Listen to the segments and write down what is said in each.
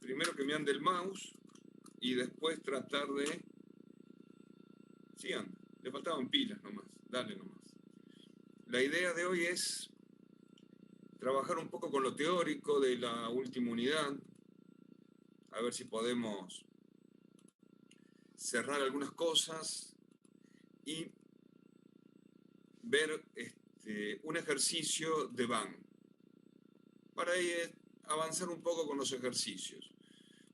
primero que me ande el mouse y después tratar de... Sí, anda, le faltaban pilas nomás, dale nomás. La idea de hoy es trabajar un poco con lo teórico de la última unidad, a ver si podemos cerrar algunas cosas y ver un ejercicio de BAN. Para ahí avanzar un poco con los ejercicios.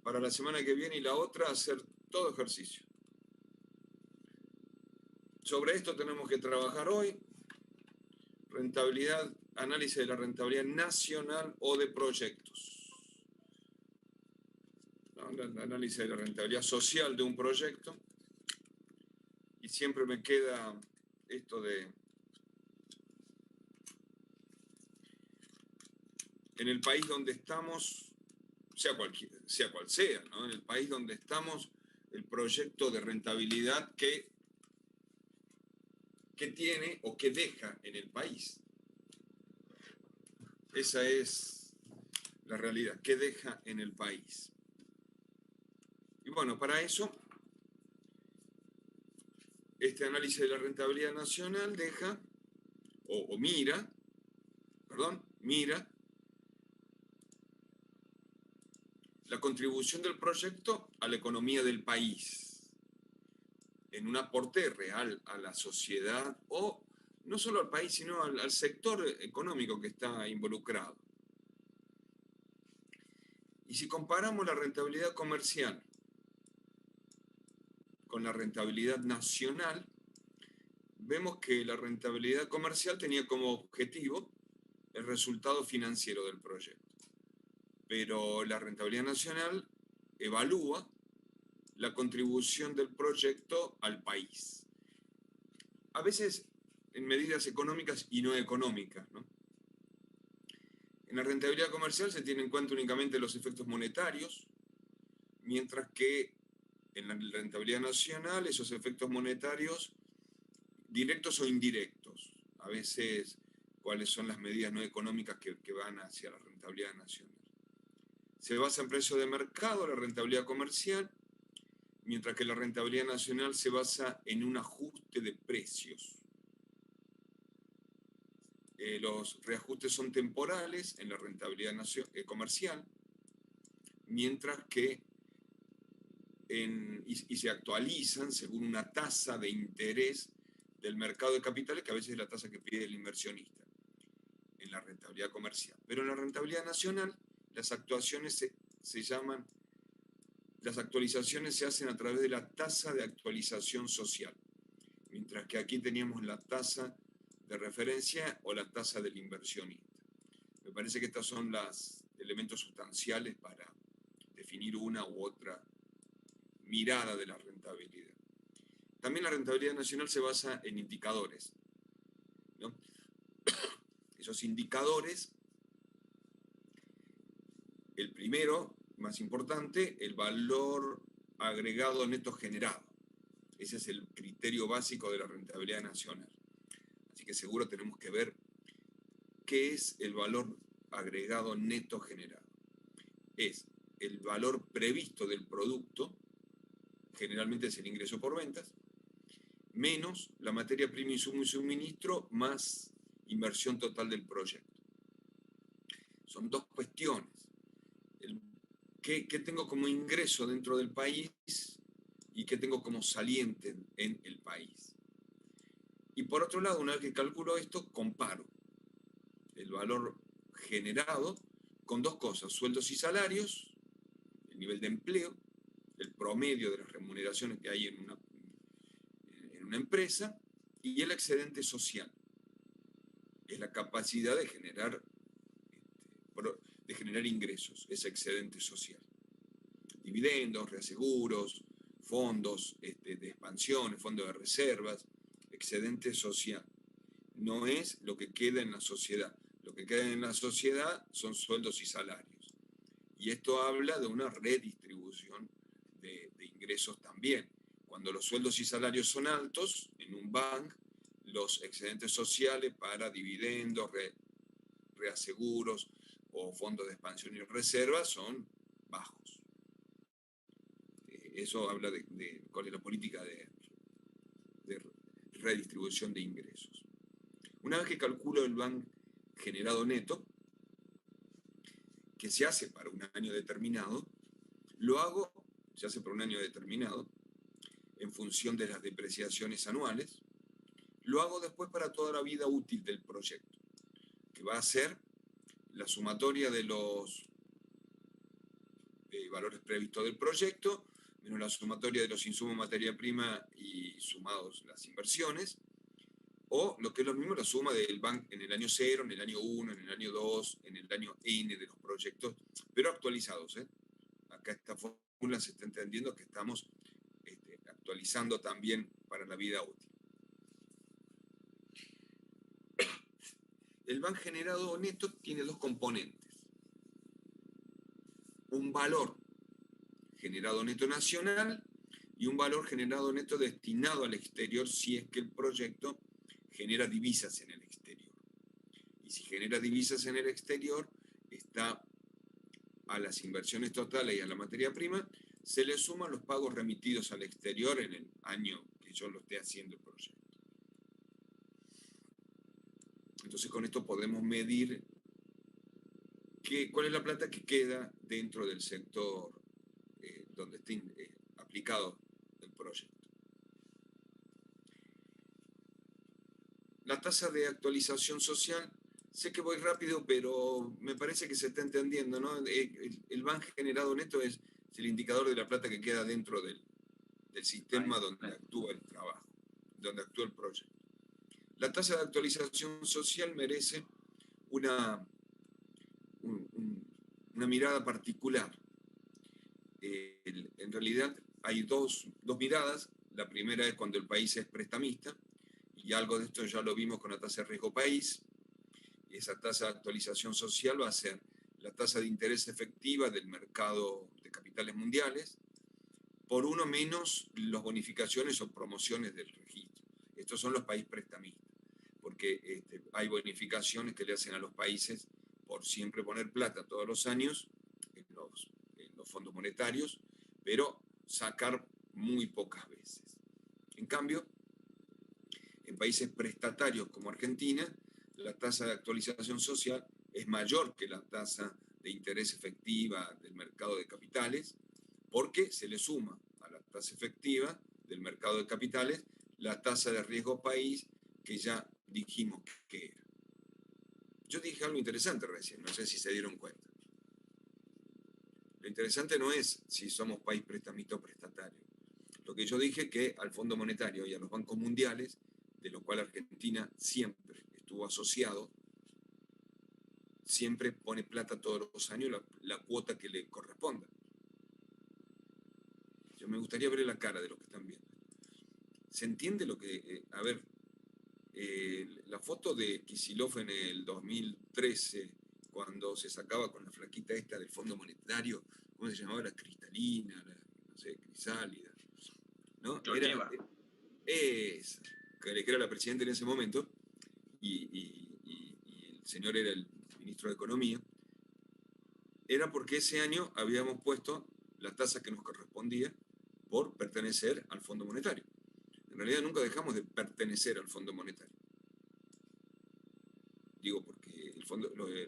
Para la semana que viene y la otra hacer todo ejercicio. Sobre esto tenemos que trabajar hoy. Rentabilidad, análisis de la rentabilidad nacional o de proyectos. Análisis de la rentabilidad social de un proyecto. Y siempre me queda esto de... En el país donde estamos, sea cual sea, ¿no? En el país donde estamos, el proyecto de rentabilidad que tiene o que deja en el país. Esa es la realidad, que deja en el país. Y bueno, para eso, este análisis de la rentabilidad nacional deja, mira la contribución del proyecto a la economía del país, en un aporte real a la sociedad, o no solo al país, sino al sector económico que está involucrado. Y si comparamos la rentabilidad comercial con la rentabilidad nacional, vemos que la rentabilidad comercial tenía como objetivo el resultado financiero del proyecto. Pero la rentabilidad nacional evalúa la contribución del proyecto al país. A veces en medidas económicas y no económicas, ¿no? En la rentabilidad comercial se tienen en cuenta únicamente los efectos monetarios, mientras que en la rentabilidad nacional esos efectos monetarios, directos o indirectos, a veces cuáles son las medidas no económicas que van hacia la rentabilidad nacional. Se basa en precio de mercado la rentabilidad comercial, mientras que la rentabilidad nacional se basa en un ajuste de precios. Los reajustes son temporales en la rentabilidad comercial, mientras que y se actualizan según una tasa de interés del mercado de capitales, que a veces es la tasa que pide el inversionista en la rentabilidad comercial. Pero en la rentabilidad nacional, las actuaciones las actualizaciones se hacen a través de la tasa de actualización social, mientras que aquí teníamos la tasa de referencia o la tasa del inversionista. Me parece que estos son los elementos sustanciales para definir una u otra mirada de la rentabilidad. También la rentabilidad nacional se basa en indicadores, ¿no? Esos indicadores, el primero, más importante, el valor agregado neto generado. Ese es el criterio básico de la rentabilidad nacional. Así que seguro tenemos que ver qué es el valor agregado neto generado. Es el valor previsto del producto, generalmente es el ingreso por ventas, menos la materia prima, insumo y suministro, más inversión total del proyecto. Son dos cuestiones. ¿Qué tengo como ingreso dentro del país y qué tengo como saliente en el país? Y por otro lado, una vez que calculo esto, comparo el valor generado con dos cosas: sueldos y salarios, el nivel de empleo, el promedio de las remuneraciones que hay en una empresa, y el excedente social. Es la capacidad de generar ingresos, ese excedente social. Dividendos, reaseguros, fondos de expansión, fondos de reservas, excedente social. No es lo que queda en la sociedad. Lo que queda en la sociedad son sueldos y salarios. Y esto habla de una redistribución de ingresos también. Cuando los sueldos y salarios son altos, en un banco, los excedentes sociales para dividendos, reaseguros o fondos de expansión y reservas son bajos. Eso habla de cuál es la política de redistribución de ingresos. Una vez que calculo el BAN generado neto, que se hace para un año determinado, se hace para un año determinado, en función de las depreciaciones anuales, lo hago después para toda la vida útil del proyecto, que va a ser la sumatoria de los valores previstos del proyecto, menos la sumatoria de los insumos, materia prima y sumados las inversiones, o lo que es lo mismo, la suma del BAN en el año 0, en el año 1, en el año 2, en el año N de los proyectos, pero actualizados. Acá esta fórmula se está entendiendo que estamos actualizando también para la vida útil. El BAN generado neto tiene dos componentes. Un valor generado neto nacional y un valor generado neto destinado al exterior si es que el proyecto genera divisas en el exterior. Y si genera divisas en el exterior, está a las inversiones totales y a la materia prima, se le suman los pagos remitidos al exterior en el año que yo lo esté haciendo el proyecto. Entonces con esto podemos medir cuál es la plata que queda dentro del sector donde esté aplicado el proyecto. La tasa de actualización social, sé que voy rápido, pero me parece que se está entendiendo, ¿no? El BAN generado neto es el indicador de la plata que queda dentro del sistema donde actúa el trabajo, donde actúa el proyecto. La tasa de actualización social merece una mirada particular. En realidad hay dos miradas. La primera es cuando el país es prestamista, y algo de esto ya lo vimos con la tasa de riesgo país. Esa tasa de actualización social va a ser la tasa de interés efectiva del mercado de capitales mundiales por uno menos las bonificaciones o promociones del registro. Estos son los países prestamistas, porque hay bonificaciones que le hacen a los países por siempre poner plata todos los años en los fondos monetarios, pero sacar muy pocas veces. En cambio, en países prestatarios como Argentina, la tasa de actualización social es mayor que la tasa de interés efectiva del mercado de capitales, porque se le suma a la tasa efectiva del mercado de capitales la tasa de riesgo país que ya dijimos que era. Yo dije algo interesante recién, no sé si se dieron cuenta. Lo interesante no es si somos país prestamista o prestatario. Lo que yo dije que al Fondo Monetario y a los bancos mundiales, de lo cual Argentina siempre estuvo asociado, siempre pone plata todos los años, la cuota que le corresponda. Yo me gustaría ver la cara de los que están viendo. ¿Se entiende lo que... la foto de Kicillof en el 2013, cuando se sacaba con la flaquita esta del Fondo Monetario, ¿cómo se llamaba? La cristalina, no sé, crisálida, ¿no? Era esa, que era la presidenta en ese momento, y el señor era el ministro de Economía. Era porque ese año habíamos puesto la tasa que nos correspondía por pertenecer al Fondo Monetario. En realidad nunca dejamos de pertenecer al Fondo Monetario. Digo, porque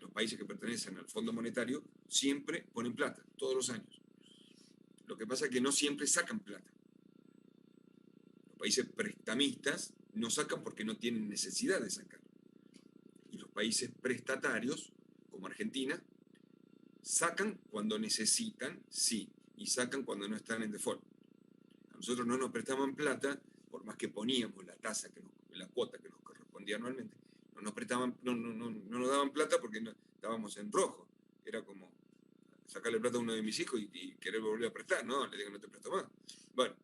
los países que pertenecen al Fondo Monetario siempre ponen plata, todos los años. Lo que pasa es que no siempre sacan plata. Los países prestamistas no sacan porque no tienen necesidad de sacar. Y los países prestatarios, como Argentina, sacan cuando necesitan, sí, y sacan cuando no están en default. A nosotros no nos prestaban plata, por más que poníamos la tasa, la cuota que nos correspondía anualmente, no nos daban plata porque estábamos en rojo. Era como sacarle plata a uno de mis hijos y querer volver a prestar. No, le digo, no te presto más. Bueno.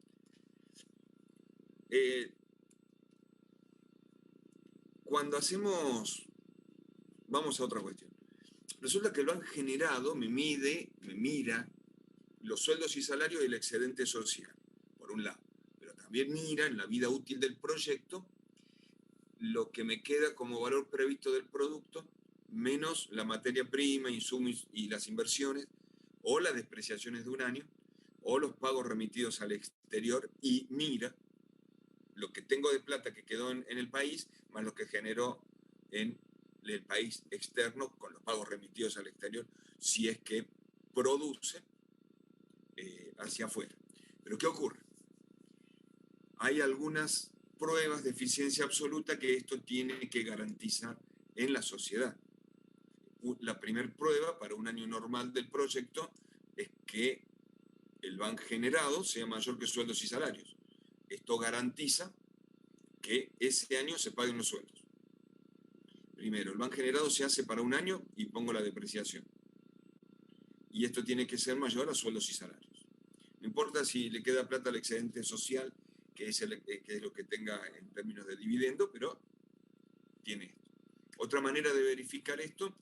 Cuando vamos a otra cuestión. Resulta que lo han generado, me mira los sueldos y salarios del excedente social, por un lado, pero también mira en la vida útil del proyecto lo que me queda como valor previsto del producto, menos la materia prima, insumos y las inversiones, o las depreciaciones de un año, o los pagos remitidos al exterior y mira lo que tengo de plata que quedó en el país, más lo que generó en el país externo con los pagos remitidos al exterior, si es que produce hacia afuera. Pero ¿qué ocurre? Hay algunas pruebas de eficiencia absoluta que esto tiene que garantizar en la sociedad. La primera prueba para un año normal del proyecto es que el BAN generado sea mayor que sueldos y salarios. Esto garantiza que ese año se paguen los sueldos. Primero, el BAN generado se hace para un año y pongo la depreciación. Y esto tiene que ser mayor a sueldos y salarios. No importa si le queda plata al excedente social, que es lo que tenga en términos de dividendo, pero tiene esto. Otra manera de verificar esto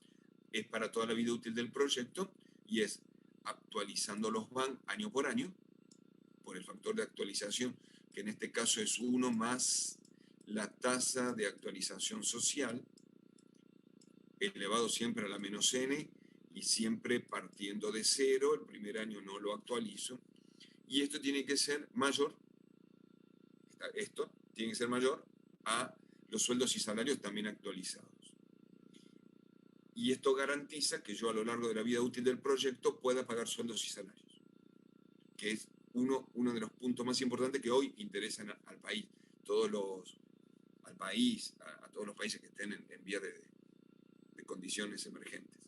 es para toda la vida útil del proyecto y es actualizando los BAN año por año, por el factor de actualización, que en este caso es 1 más la tasa de actualización social, elevado siempre a la menos n y siempre partiendo de 0, el primer año no lo actualizo, y esto tiene que ser mayor, a los sueldos y salarios también actualizados. Y esto garantiza que yo a lo largo de la vida útil del proyecto pueda pagar sueldos y salarios, que es uno de los puntos más importantes que hoy interesan al país, a todos los países que estén en vía de condiciones emergentes.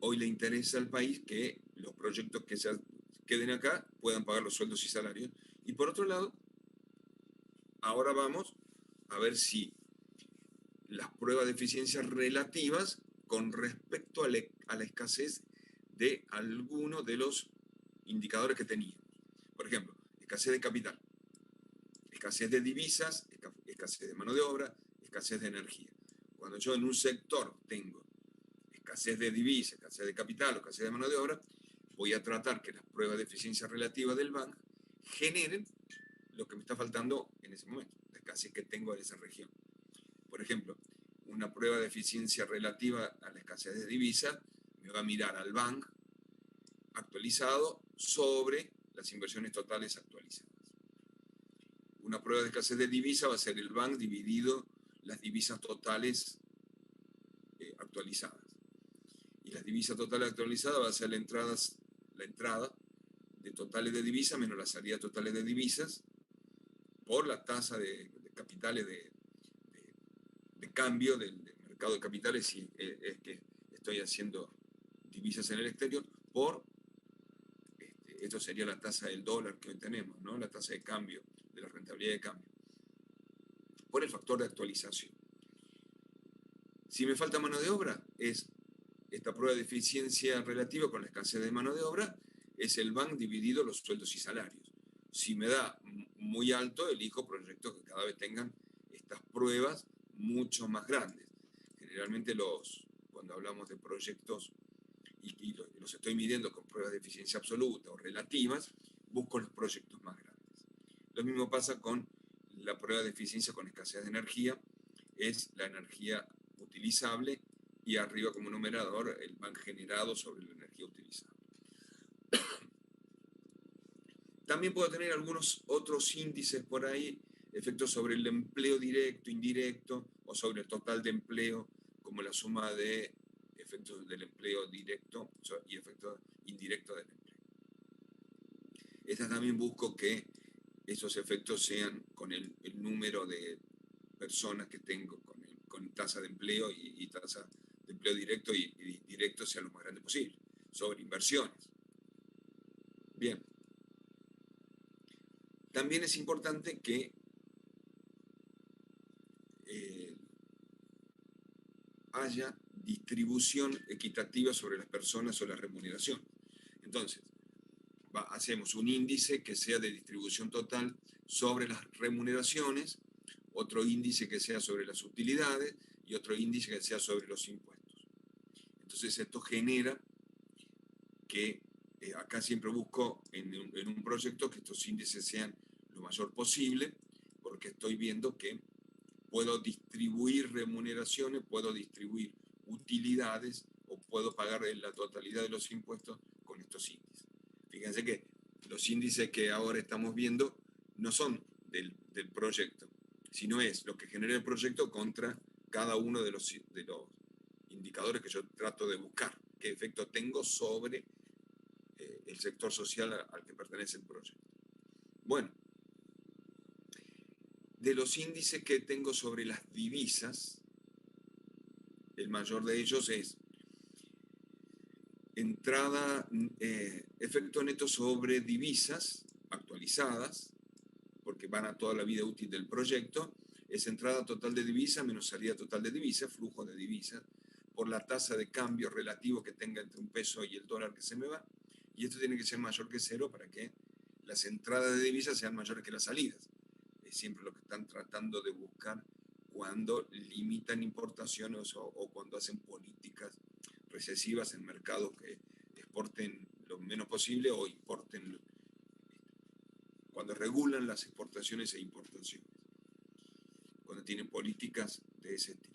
Hoy le interesa al país que los proyectos que se queden acá puedan pagar los sueldos y salarios. Y por otro lado, ahora vamos a ver si las pruebas de eficiencia relativas con respecto a la escasez de alguno de los indicadores que teníamos. Por ejemplo, escasez de capital, escasez de divisas, escasez de mano de obra, escasez de energía. Cuando yo en un sector tengo escasez de divisas, escasez de capital o escasez de mano de obra, voy a tratar que las pruebas de eficiencia relativa del BAN generen lo que me está faltando en ese momento, la escasez que tengo en esa región. Por ejemplo, una prueba de eficiencia relativa a la escasez de divisas me va a mirar al BAN actualizado sobre las inversiones totales actualizadas. Una prueba de escasez de divisa va a ser el BAN dividido las divisas totales actualizadas. Y las divisas totales actualizadas va a ser la entrada de totales de divisas menos las salidas totales de divisas por la tasa de capitales de cambio del mercado de capitales, si es que estoy haciendo divisas en el exterior, por esto sería la tasa del dólar que hoy tenemos, ¿no? La tasa de cambio, de la rentabilidad de cambio, por el factor de actualización. Si me falta mano de obra, es esta prueba de eficiencia relativa con la escasez de mano de obra, es el BAN dividido los sueldos y salarios. Si me da muy alto, elijo proyectos que cada vez tengan estas pruebas mucho más grandes. Generalmente cuando hablamos de proyectos y los estoy midiendo con pruebas de eficiencia absoluta o relativas, busco los proyectos más grandes. Lo mismo pasa con la prueba de eficiencia con escasez de energía, es la energía utilizable y arriba como numerador el BAN generado sobre la energía utilizable. También puedo tener algunos otros índices por ahí, efectos sobre el empleo directo, indirecto, o sobre el total de empleo, como la suma de efectos del empleo directo y efectos indirectos del empleo. Esta también busco que esos efectos sean con el número de personas que tengo, con tasa de empleo y tasa de empleo directo y directo sea lo más grande posible, sobre inversiones. Bien. También es importante que haya distribución equitativa sobre las personas o la remuneración. Entonces, hacemos un índice que sea de distribución total sobre las remuneraciones, otro índice que sea sobre las utilidades y otro índice que sea sobre los impuestos. Entonces, esto genera que acá siempre busco en un proyecto que estos índices sean lo mayor posible, porque estoy viendo que puedo distribuir remuneraciones, puedo distribuir utilidades o puedo pagar la totalidad de los impuestos con estos índices. Fíjense que los índices que ahora estamos viendo no son del proyecto, sino es lo que genera el proyecto contra cada uno de los indicadores que yo trato de buscar, qué efecto tengo sobre el sector social al que pertenece el proyecto. Bueno, de los índices que tengo sobre las divisas, el mayor de ellos es efecto neto sobre divisas actualizadas, porque van a toda la vida útil del proyecto, es entrada total de divisa menos salida total de divisa, flujo de divisas, por la tasa de cambio relativo que tenga entre un peso y el dólar que se me va, y esto tiene que ser mayor que cero para que las entradas de divisas sean mayores que las salidas. Es siempre lo que están tratando de buscar cuando limitan importaciones o cuando hacen políticas recesivas en mercados que exporten lo menos posible o importen, cuando regulan las exportaciones e importaciones, cuando tienen políticas de ese estilo.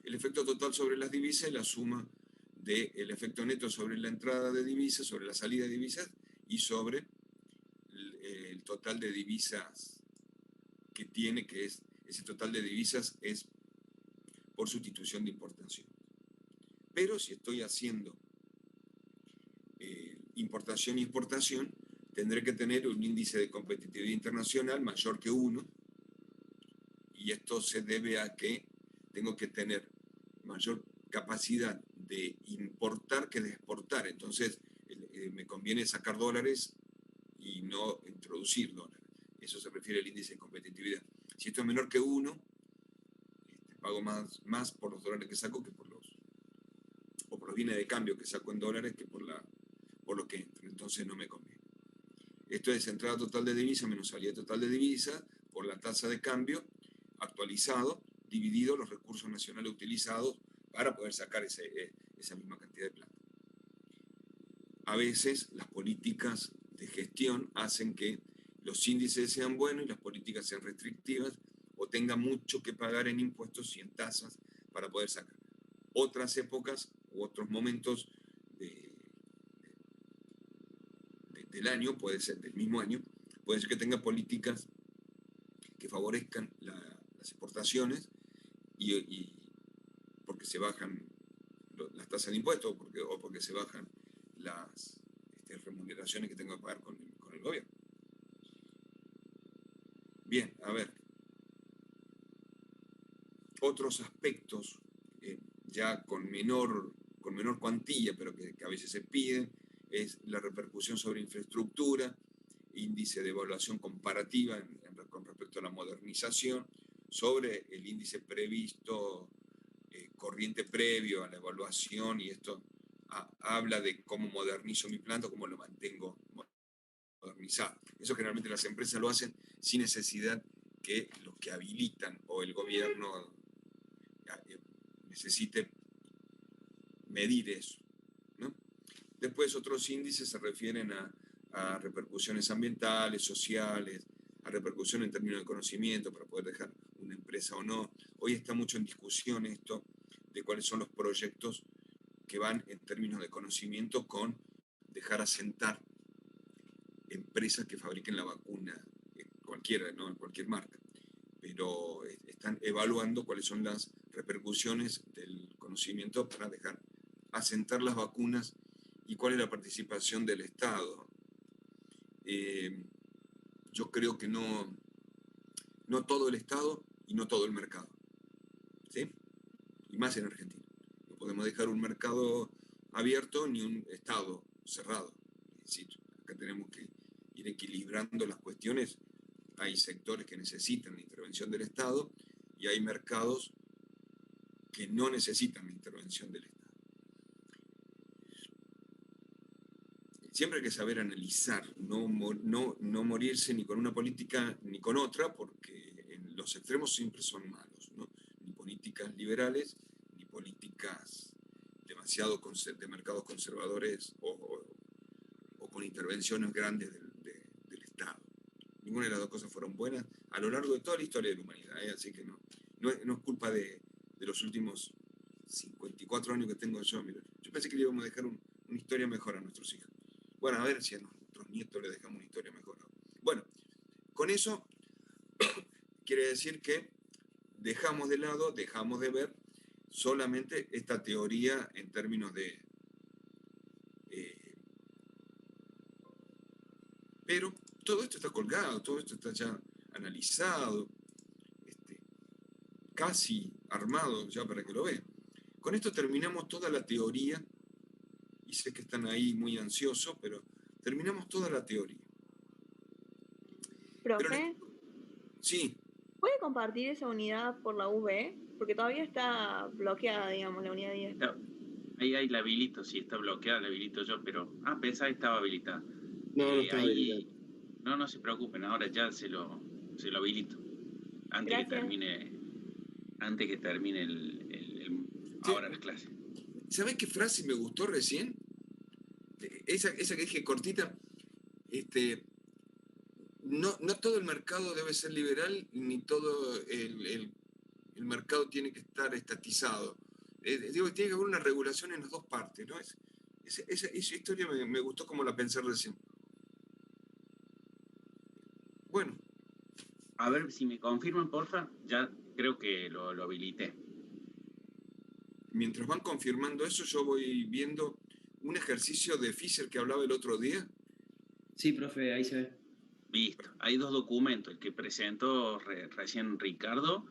El efecto total sobre las divisas es la suma del efecto neto sobre la entrada de divisas, sobre la salida de divisas y sobre el total de divisas que tiene, que es ese total de divisas es por sustitución de importación. Pero si estoy haciendo importación y exportación, tendré que tener un índice de competitividad internacional mayor que 1, y esto se debe a que tengo que tener mayor capacidad de importar que de exportar. Entonces, me conviene sacar dólares y no introducir dólares. Eso se refiere al índice de competitividad. Si esto es menor que 1, pago más por los dólares que saco que por los bienes de cambio que saco en dólares que por lo que entra. Entonces no me conviene. Esto es entrada total de divisa menos salida total de divisa por la tasa de cambio actualizado, dividido los recursos nacionales utilizados para poder sacar esa misma cantidad de plata. A veces las políticas de gestión hacen que los índices sean buenos y las políticas sean restrictivas o tengan mucho que pagar en impuestos y en tasas para poder sacar. Otras épocas u otros momentos del año, puede ser del mismo año, puede ser que tenga políticas que favorezcan las exportaciones y porque se bajan las tasas de impuestos o porque se bajan las remuneraciones que tengo que pagar con el gobierno. Bien, a ver. Otros aspectos ya con menor cuantía, pero que a veces se piden, es la repercusión sobre infraestructura, índice de evaluación comparativa con respecto a la modernización, sobre el índice previsto, corriente previo a la evaluación, y esto habla de cómo modernizo mi planta, cómo lo mantengo modernizado. Eso generalmente las empresas lo hacen sin necesidad que los que habilitan o el gobierno necesite medir eso, ¿no? Después otros índices se refieren a repercusiones ambientales, sociales, a repercusión en términos de conocimiento para poder dejar una empresa o no. Hoy está mucho en discusión esto de cuáles son los proyectos que van en términos de conocimiento con dejar asentar empresas que fabriquen la vacuna, cualquiera, ¿no? En cualquier marca. Pero están evaluando cuáles son las repercusiones del conocimiento para dejar asentar las vacunas y cuál es la participación del Estado. Yo creo que no todo el Estado y no todo el mercado, ¿sí? Y más en Argentina. No podemos dejar un mercado abierto ni un Estado cerrado. Es decir, acá tenemos que ir equilibrando las cuestiones. Hay sectores que necesitan la intervención del Estado y hay mercados que no necesitan la intervención del Estado. Siempre hay que saber analizar, no morirse ni con una política ni con otra, porque los extremos siempre son malos, ¿no? Ni políticas liberales, ni políticas demasiado de mercados conservadores o con intervenciones grandes del Estado. Ninguna de las dos cosas fueron buenas a lo largo de toda la historia de la humanidad, así que no es culpa de los últimos 54 años que tengo yo. Mira, yo pensé que le íbamos a dejar una historia mejor a nuestros hijos. Bueno, a ver si nuestros nietos les dejamos una historia mejorada. Bueno, con eso quiere decir que dejamos de lado, dejamos de ver solamente esta teoría en términos de... pero todo esto está colgado, todo esto está ya analizado, casi armado ya para que lo vean. Con esto terminamos toda la teoría, y sé que están ahí muy ansiosos, pero terminamos toda la teoría. Profe, sí. ¿puede compartir esa unidad por la UV? Porque todavía está bloqueada, digamos, la unidad 10. Ahí la habilito, sí, está bloqueada, la habilito yo, pero... pensaba que estaba habilitada. No, no estaba habilitada. No se preocupen, ahora ya se lo habilito. Antes Gracias. que termine ahora las clases. ¿Sabés qué frase me gustó recién? Esa que dije cortita. No todo el mercado debe ser liberal, ni todo el mercado tiene que estar estatizado. Digo, tiene que haber una regulación en las dos partes, ¿no? Esa historia me gustó como la pensé recién. Bueno. A ver, si me confirman, porfa, ya creo que lo habilité. Mientras van confirmando eso, yo voy viendo un ejercicio de Fisher que hablaba el otro día. Sí, profe, ahí se ve. Listo. Hay dos documentos, el que presentó recién Ricardo,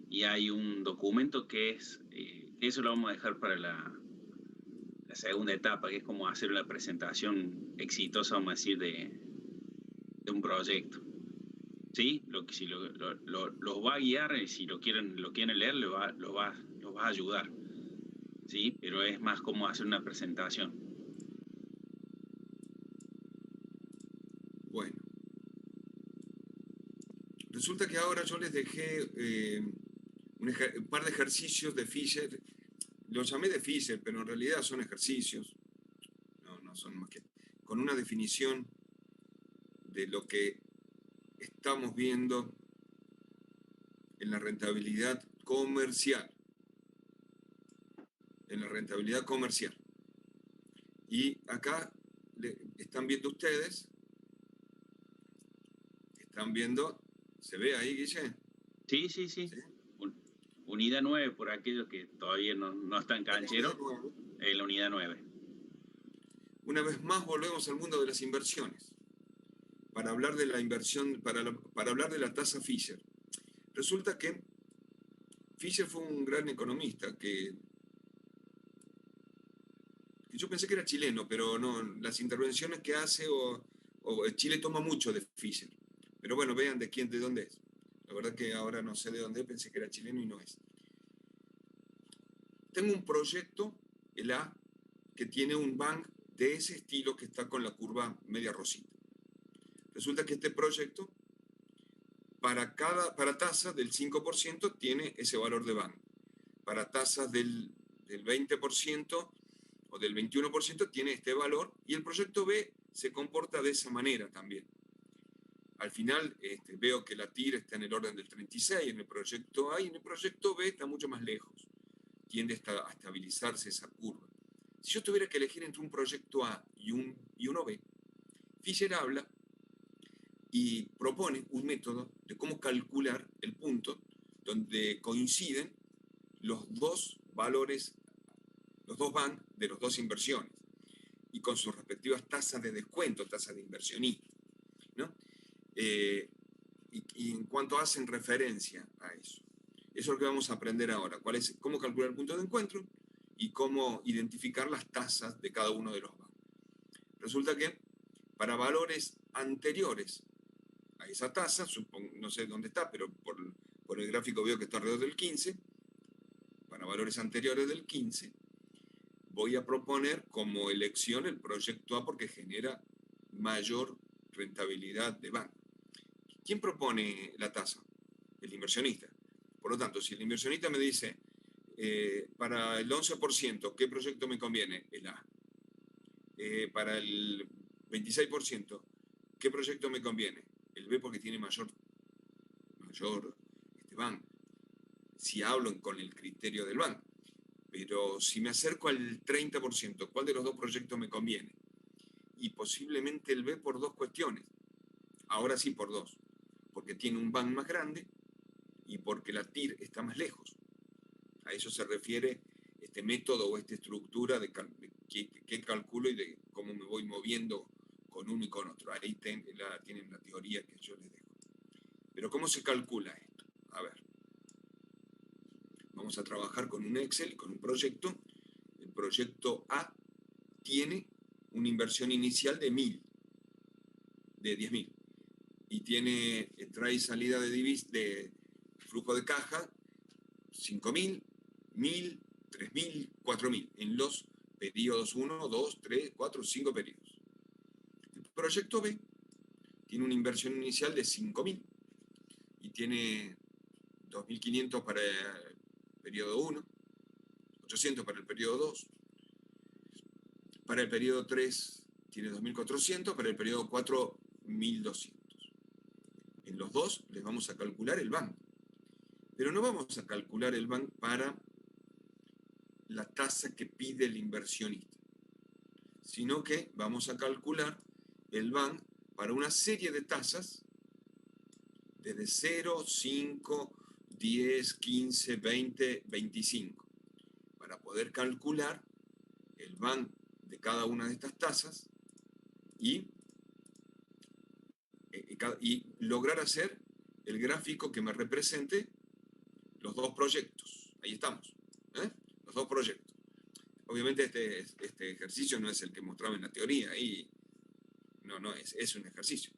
y hay un documento que es, eso lo vamos a dejar para la segunda etapa, que es como hacer la presentación exitosa, vamos a decir, de un proyecto. ¿Sí? Si los va a guiar, y si lo quieren leer, los va a ayudar. ¿Sí? Pero es más como hacer una presentación. Bueno. Resulta que ahora yo les dejé un par de ejercicios de Fisher. Los llamé de Fisher, pero en realidad son ejercicios. No son más que... con una definición de lo que estamos viendo en la rentabilidad comercial. En la rentabilidad comercial. Y acá están viendo ustedes, están viendo, ¿se ve ahí, Guille? Sí. ¿Sí? Unidad 9, por aquellos que todavía no están cancheros, la unidad 9. Una vez más volvemos al mundo de las inversiones, para hablar de la inversión, para hablar de la tasa Fisher. Resulta que Fisher fue un gran economista que yo pensé que era chileno, pero no, las intervenciones que hace o Chile toma mucho de Fisher. Pero bueno, vean de dónde es. La verdad que ahora no sé de dónde, pensé que era chileno y no es. Tengo un proyecto, el A, que tiene un bank de ese estilo que está con la curva media rosita. Resulta que este proyecto, para tasa del 5%, tiene ese valor de bank. Para tasas del 20% o del 21% tiene este valor, y el proyecto B se comporta de esa manera también. Al final veo que la TIR está en el orden del 36 en el proyecto A, y en el proyecto B está mucho más lejos. Tiende a estabilizarse esa curva. Si yo tuviera que elegir entre un proyecto A y uno B, Fisher habla y propone un método de cómo calcular el punto donde coinciden los dos valores, los dos van de las dos inversiones, y con sus respectivas tasas de descuento, tasas de inversionista, ¿no? Y en cuanto hacen referencia a eso. Eso es lo que vamos a aprender ahora, cómo calcular el punto de encuentro y cómo identificar las tasas de cada uno de los bancos. Resulta que para valores anteriores a esa tasa, no sé dónde está, pero por el gráfico veo que está alrededor del 15, para valores anteriores del 15, voy a proponer como elección el proyecto A porque genera mayor rentabilidad de banco. ¿Quién propone la tasa? El inversionista. Por lo tanto, si el inversionista me dice, para el 11%, ¿qué proyecto me conviene? El A. Para el 26%, ¿qué proyecto me conviene? El B, porque tiene mayor banco. Si hablo con el criterio del banco. Pero si me acerco al 30%, ¿cuál de los dos proyectos me conviene? y posiblemente el B por dos cuestiones. Ahora sí por dos. Porque tiene un bank más grande y porque la TIR está más lejos. A eso se refiere este método o esta estructura de qué calculo y de cómo me voy moviendo con uno y con otro. Ahí tienen la teoría que yo les dejo. Pero ¿cómo se calcula esto? A ver. Vamos a trabajar con un Excel, con un proyecto. El proyecto A tiene una inversión inicial de 10.000. Y trae salida de flujo de caja 5.000, 1.000, 3.000, 4.000 en los periodos 1, 2, 3, 4, 5 periodos. El proyecto B tiene una inversión inicial de 5.000 y tiene 2.500 para el periodo 1, 800 para el periodo 2, para el periodo 3 tiene 2.400, para el periodo 4, 1.200. En los dos les vamos a calcular el bank. Pero no vamos a calcular el bank para la tasa que pide el inversionista, sino que vamos a calcular el bank para una serie de tasas desde 0, 5, 10, 15, 20, 25, para poder calcular el bank de cada una de estas tasas y lograr hacer el gráfico que me represente los dos proyectos. Ahí estamos, los dos proyectos. Obviamente este ejercicio no es el que mostraba en la teoría, y no es un ejercicio.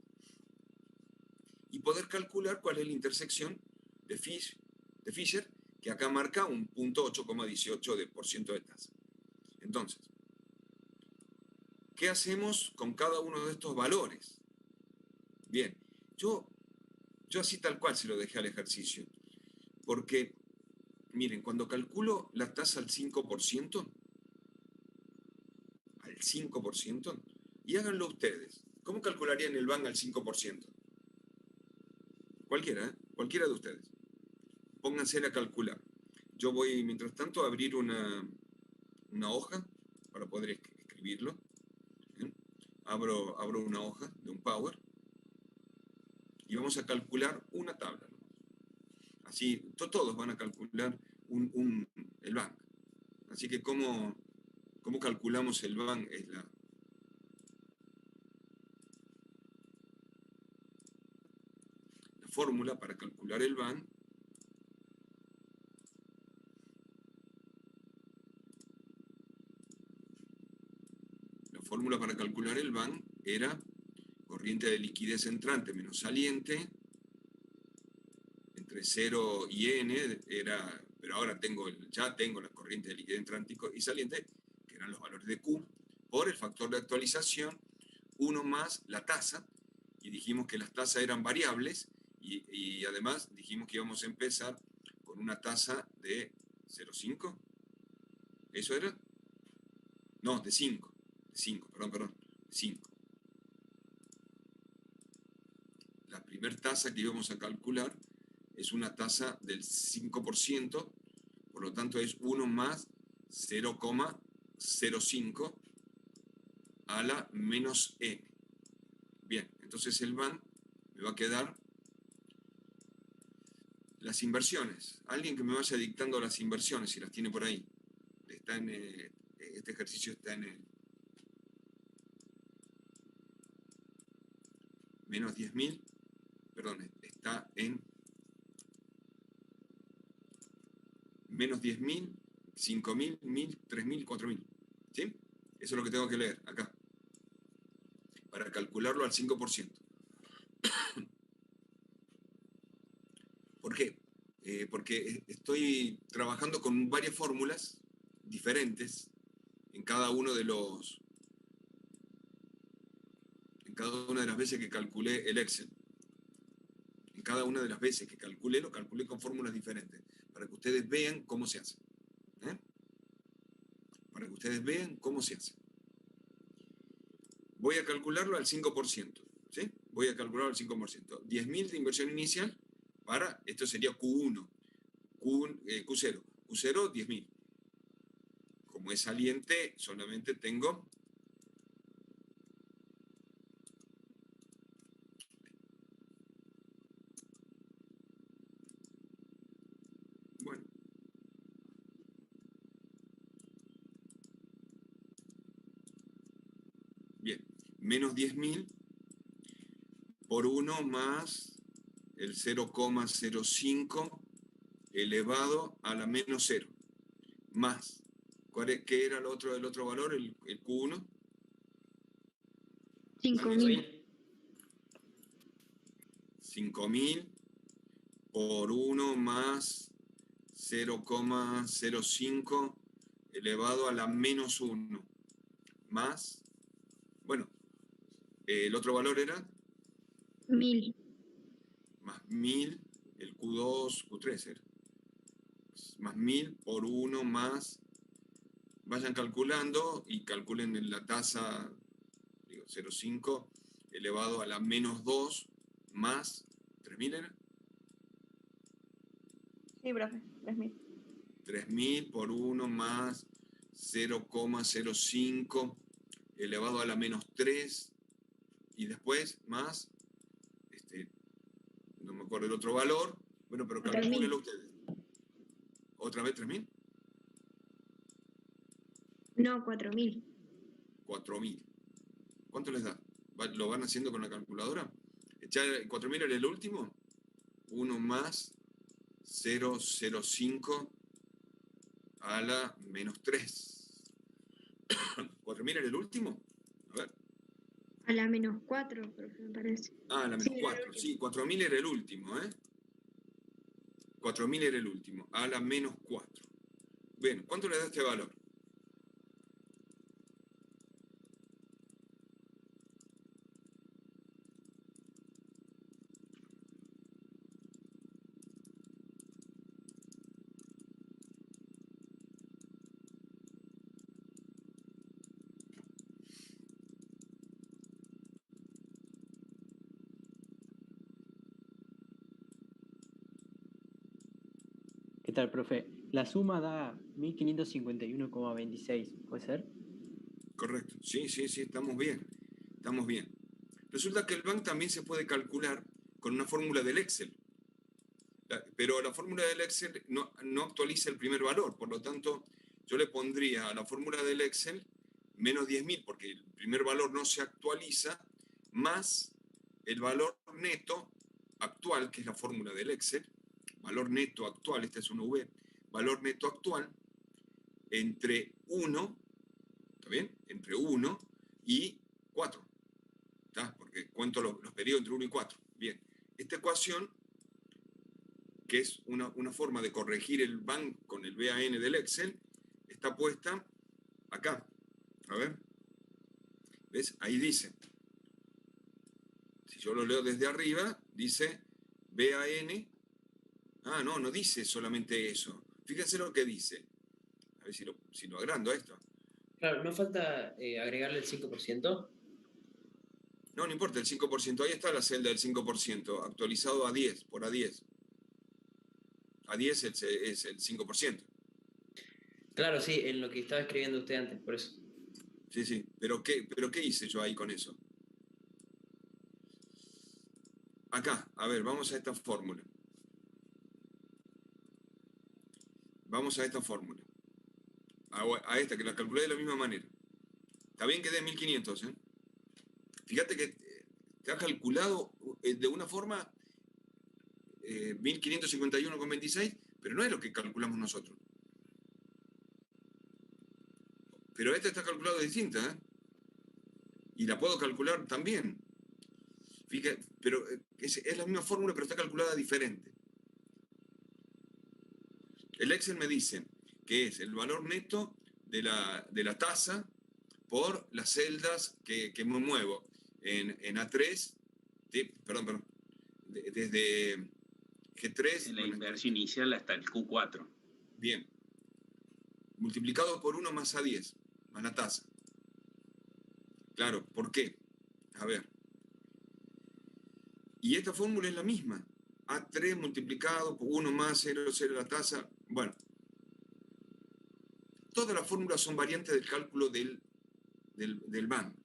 Y poder calcular cuál es la intersección de Fisher, que acá marca un punto 8,18% de tasa. Entonces, ¿qué hacemos con cada uno de estos valores? Bien, yo así tal cual se lo dejé al ejercicio, porque, miren, cuando calculo la tasa al 5%, y háganlo ustedes, ¿cómo calcularían el bank al 5%? Cualquiera de ustedes. Pónganse a calcular. Yo voy, mientras tanto, a abrir una hoja para poder escribirlo. ¿Bien? Abro una hoja de un Power y vamos a calcular una tabla. Así, todos van a calcular el bank. Así que, ¿cómo calculamos el bank? Es la fórmula para calcular el bank. La fórmula para calcular el bank era corriente de liquidez entrante menos saliente entre 0 y n, pero ahora ya tengo la corriente de liquidez entrante y saliente, que eran los valores de Q, por el factor de actualización, 1 más la tasa, y dijimos que las tasas eran variables, y además dijimos que íbamos a empezar con una tasa de 0,5. ¿Eso era? No, de 5, perdón, 5. La primera tasa que íbamos a calcular es una tasa del 5%, por lo tanto es 1 más 0,05 a la menos n. Bien, entonces el bank me va a quedar las inversiones. Alguien que me vaya dictando las inversiones, si las tiene por ahí. Este ejercicio está en el menos 10.000, perdón, está en menos 10.000, 5.000, 1.000, 3.000, 4.000. ¿Sí? Eso es lo que tengo que leer acá, para calcularlo al 5%. ¿Por qué? Porque estoy trabajando con varias fórmulas diferentes en cada una de las veces que calculé el Excel. En cada una de las veces que calculé, lo calculé con fórmulas diferentes, para que ustedes vean cómo se hace. Para que ustedes vean cómo se hace. Voy a calcularlo al 5%. ¿Sí? Voy a calcularlo al 5%. 10.000 de inversión inicial esto sería Q1, Q0. Q0, 10.000. Como es saliente, solamente tengo menos 10.000 por 1 más el 0,05 elevado a la menos 0, más, ¿qué era el otro valor? El Q1. 5.000. 5.000 por 1 más 0,05 elevado a la menos 1, más, bueno, el otro valor era 1.000. más 1.000, el Q2, Q3 era, más 1.000 por 1 más, vayan calculando y calculen la tasa, digo, 0,5 elevado a la menos 2 más 3.000 era. Sí, profe, 3.000. 3.000 por 1 más 0,05 elevado a la menos 3 y después más, no me acuerdo el otro valor, bueno, pero 4.000. calcúlenlo ustedes. ¿Otra vez 3.000? No, 4.000. 4.000. ¿Cuánto les da? ¿Lo van haciendo con la calculadora? ¿Ya 4.000 era el último? 1 más 0,05 a la menos 3. ¿4.000 era el último? A ver. A la menos 4, profe, me parece. Ah, la menos Sí, era el 4. último. Sí, 4.000 era el último, ¿eh? 4.000 era el último, a la menos 4. Bien, ¿cuánto le da este valor? ¿Qué tal, profe? La suma da 1551,26, ¿puede ser? Correcto. Sí, estamos bien. Estamos bien. Resulta que el bank también se puede calcular con una fórmula del Excel. Pero la fórmula del Excel no actualiza el primer valor. Por lo tanto, yo le pondría a la fórmula del Excel menos 10.000, porque el primer valor no se actualiza, más el valor neto actual, que es la fórmula del Excel, valor neto actual, esta es una V, valor neto actual, entre 1, ¿está bien? Entre 1 y 4, ¿está? Porque cuento los periodos entre 1 y 4. Bien, esta ecuación, que es una forma de corregir el BAN con el BAN del Excel, está puesta acá. A ver, ¿ves? Ahí dice, si yo lo leo desde arriba, dice BAN. Ah, no dice solamente eso. Fíjense lo que dice. A ver si lo agrando a esto. Claro, ¿no falta agregarle el 5%? No importa, el 5%. Ahí está la celda del 5%, actualizado a 10, por A10. A10 es el 5%. Claro, sí, en lo que estaba escribiendo usted antes, por eso. Sí. ¿Pero qué hice yo ahí con eso? Acá, a ver, vamos a esta fórmula. Vamos a esta fórmula. A esta, que la calculé de la misma manera. Está bien que dé 1500, ¿eh? Fíjate que te ha calculado de una forma 1551,26, pero no es lo que calculamos nosotros. Pero esta está calculada distinta, ¿eh? Y la puedo calcular también. Fíjate, pero es la misma fórmula, pero está calculada diferente. El Excel me dice que es el valor neto de la tasa por las celdas que me muevo en A3, perdón, desde G3. En la inversión inicial hasta el Q4. Bien. Multiplicado por 1 más A10, más la tasa. Claro, ¿por qué? A ver. Y esta fórmula es la misma. A3 multiplicado por 1 más 0 la tasa. Bueno. Todas las fórmulas son variantes del cálculo del banco.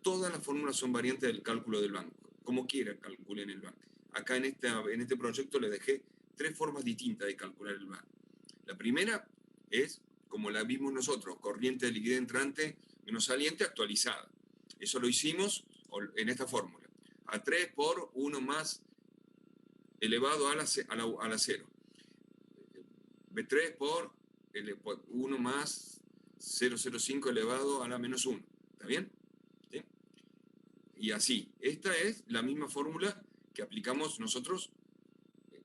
Todas las fórmulas son variantes del cálculo del banco. Como quiera calculen el banco. Acá en este proyecto les dejé 3 formas distintas de calcular el banco. La primera es, como la vimos nosotros, corriente de liquidez entrante menos saliente actualizada. Eso lo hicimos en esta fórmula. A3 por 1 más elevado a la 0. B3 por 1 más 0,05 elevado a la menos 1. ¿Está bien? ¿Sí? Y así. Esta es la misma fórmula que aplicamos nosotros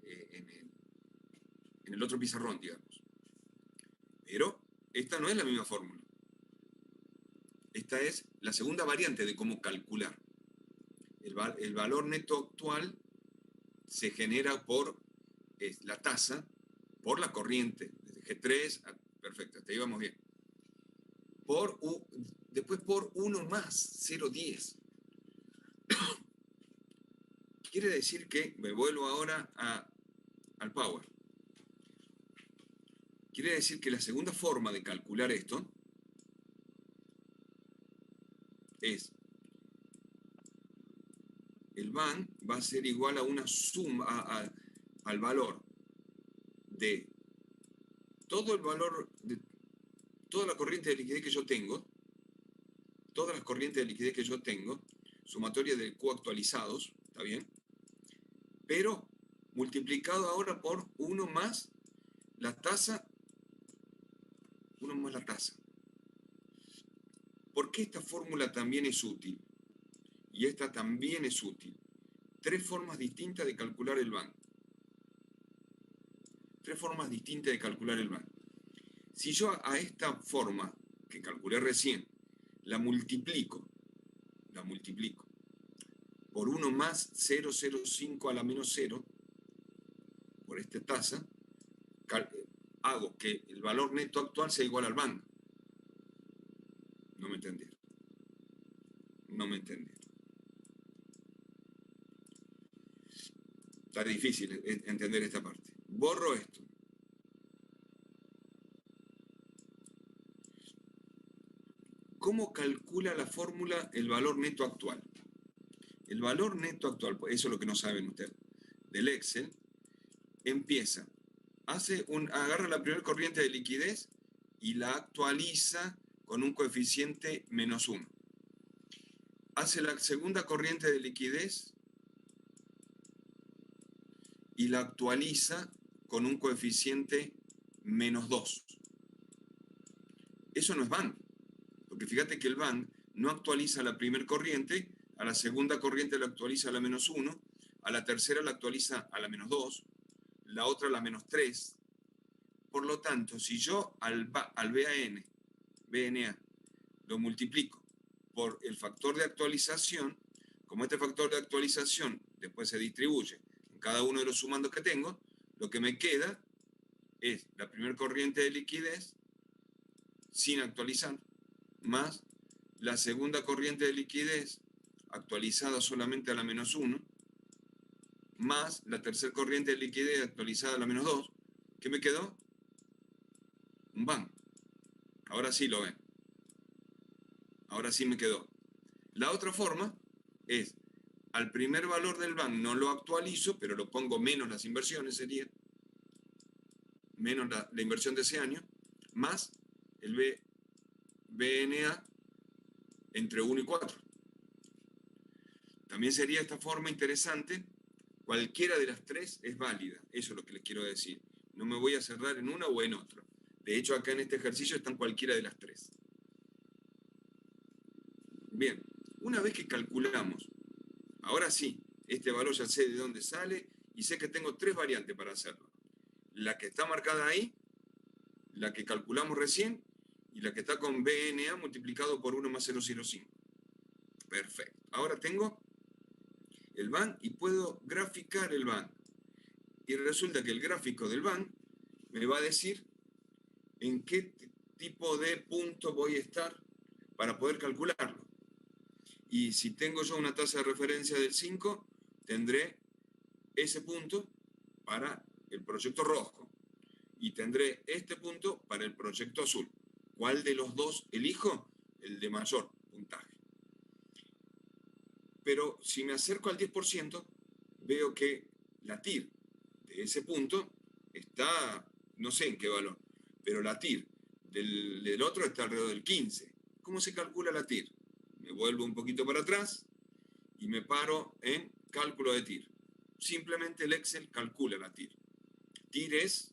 en el otro pizarrón, digamos. Pero esta no es la misma fórmula. Esta es la segunda variante de cómo calcular. El valor neto actual se genera por la tasa, por la corriente, desde G3, perfecto, hasta ahí vamos bien. Después por 1 más 0,10. Quiere decir que, me vuelvo ahora al power. Quiere decir que la segunda forma de calcular esto es el van va a ser igual a una suma, al valor de todo el valor de toda la corriente de liquidez que yo tengo, todas las corrientes de liquidez que yo tengo, sumatoria de Q actualizados, ¿está bien? Pero multiplicado ahora por 1 más la tasa, 1 más la tasa. ¿Por qué esta fórmula también es útil? Y esta también es útil. 3 formas distintas de calcular el van. 3 formas distintas de calcular el van. Si yo a esta forma que calculé recién la multiplico por 1 más 0,05 a la menos 0, por esta tasa, hago que el valor neto actual sea igual al van. No me entendieron. No me entendieron. Está difícil entender esta parte. Borro esto. ¿Cómo calcula la fórmula el valor neto actual? El valor neto actual, eso es lo que no saben ustedes, del Excel, empieza, agarra la primera corriente de liquidez y la actualiza con un coeficiente menos 1. Hace la segunda corriente de liquidez y la actualiza con un coeficiente menos 2. Eso no es van, porque fíjate que el van no actualiza la primera corriente, a la segunda corriente la actualiza a la menos 1, a la tercera la actualiza a la menos 2, la otra a la menos 3. Por lo tanto, si yo al BNA lo multiplico por el factor de actualización, como este factor de actualización después se distribuye en cada uno de los sumandos que tengo, lo que me queda es la primera corriente de liquidez sin actualizar, más la segunda corriente de liquidez actualizada solamente a la menos 1, más la tercera corriente de liquidez actualizada a la menos 2. ¿Qué me quedó? Un van. Ahora sí lo ven. Ahora sí me quedó. La otra forma es, al primer valor del van no lo actualizo, pero lo pongo menos las inversiones, sería menos la inversión de ese año, más el BNA entre 1 y 4. También sería esta forma interesante. Cualquiera de las tres es válida. Eso es lo que les quiero decir. No me voy a cerrar en una o en otra. De hecho, acá en este ejercicio están cualquiera de las tres. Bien, una vez que calculamos, ahora sí, este valor ya sé de dónde sale y sé que tengo 3 variantes para hacerlo. La que está marcada ahí, la que calculamos recién y la que está con BNA multiplicado por 1 más 0,05. Perfecto. Ahora tengo el van y puedo graficar el van. Y resulta que el gráfico del van me va a decir en qué tipo de punto voy a estar para poder calcularlo. Y si tengo yo una tasa de referencia del 5, tendré ese punto para el proyecto rojo. Y tendré este punto para el proyecto azul. ¿Cuál de los dos elijo? El de mayor puntaje. Pero si me acerco al 10%, veo que la TIR de ese punto está, no sé en qué valor, pero la TIR del otro está alrededor del 15. ¿Cómo se calcula la TIR? Me vuelvo un poquito para atrás y me paro en cálculo de TIR. Simplemente el Excel calcula la TIR. TIR es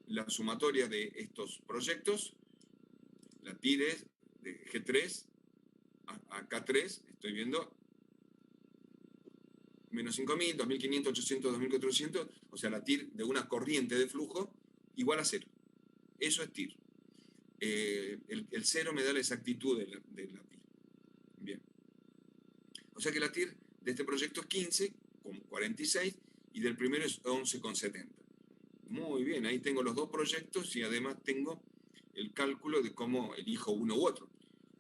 la sumatoria de estos proyectos. La TIR es de G3 a K3, estoy viendo, menos 5.000, 2.500, 800, 2.400, o sea, la TIR de una corriente de flujo igual a 0. Eso es TIR. El 0 me da la exactitud de la TIR. Bien. O sea que la TIR de este proyecto es 15,46 y del primero es 11,70. Muy bien, ahí tengo los dos proyectos y además tengo el cálculo de cómo elijo uno u otro.